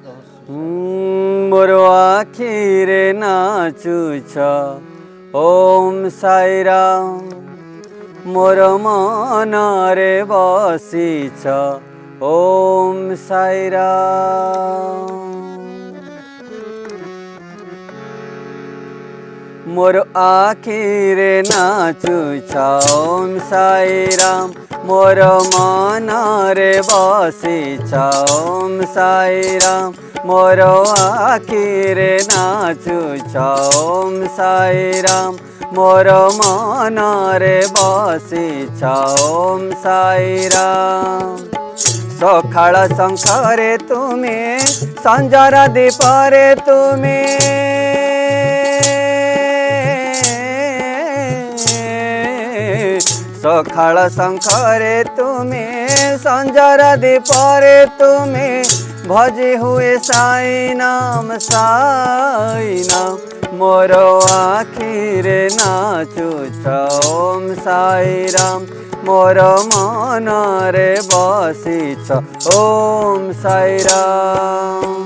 मोर आखिरे नाचुछ ओम साई राम। मोर मन रे बसिछ ओम साई राम। मोर आखिरे नाचुछ ओम साई राम। मोर मन रे बसिछ ओम साई राम। मोर आखिरे नाचुछ ओम साई राम। मोर मन रे बसिछ ओम साई राम। सखाळ शंखरे तुमे संजर दीपरे तुमे सखाळ शंखरे तुमे संजर दीपरे तुमे भजे हुए साई नाम साई नाम। मोर आखिरे नाचुछ ओम साई राम। मोर मन रे बसिछ ओम साई राम।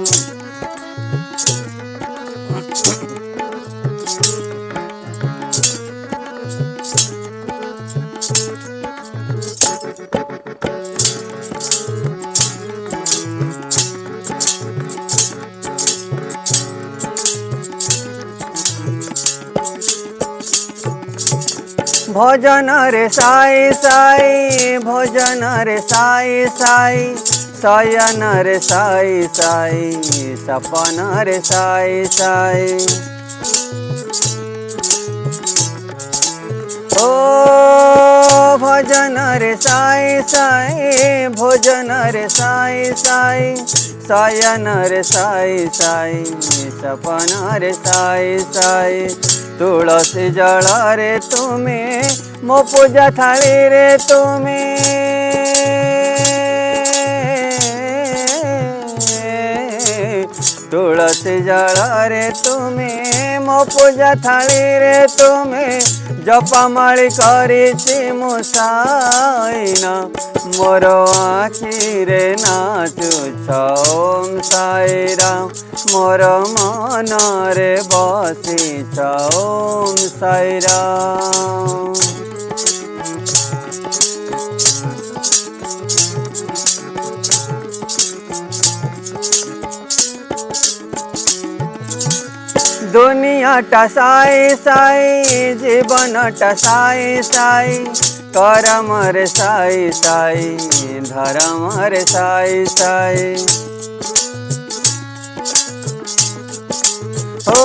भजन रे साई साई भजन रे साई साई। शयन रे साई साई सपन रे साई साई। ओ भजन रे साई साई भोजन रे साई साई। शयन रे साई साई सपन रे साई साई। तुलसी जल रे तुमे मो पूजा थाली रे तुमे तुलसी जल रे तुमे मो पूजा थाली रे तुमे। जपमाली करिछि मु साई नाम। मोर आखिरे नाचुछ ओम साई राम। मोर मन रे बसिछ ओम साई राम। दुनिया टा साई साई जीवन टा साई साई। करम रे साई साई धर्म रे साई साई। ओ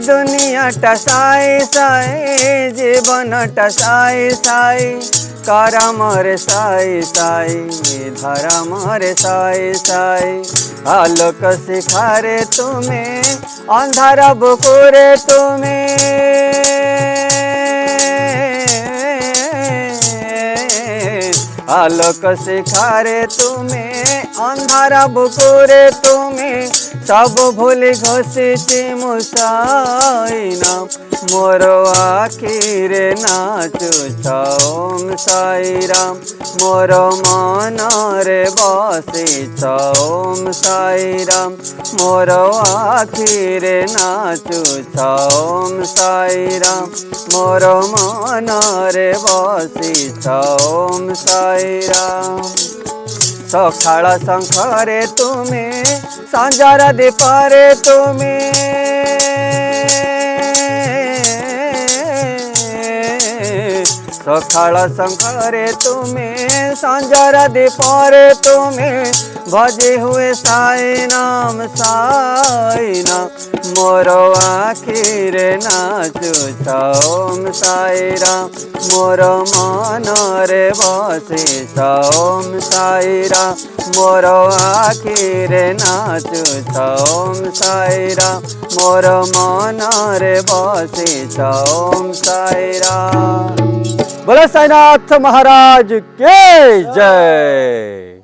दुनिया टा साई साई जीवन टा साई साई। करम रे साई साई धर्म रे साई साई। आलोक शिखारे तुमे अंधार बुकुरे तुमे आलोक शिखारे तुमे अंधार बुकुरे तुमे। सब भूली घोषिछि मु साई नाम। मोर आखिरे नाचुछ ओम साई राम। मोर मन रे बसिछ ओम साई राम। मोर आखिरे नाचुछ ओम साई राम। मोर मन रे बसिछ ओम साई राम। सखाळ शंखरे तुमे संजर दीपरे तुमे सखाळ शंखरे तुमे संजर दीपरे तुमे भजे हुए साई नाम साई नाम। मोर आखिरे नाचुछ ओम साई राम। मोर मन रे बसिछ ओम साई राम। मोर आखिरे नाचुछ ओम साई राम। मोर मन रे बसिछ ओम साई राम। बोलो साईनाथ महाराज के जय।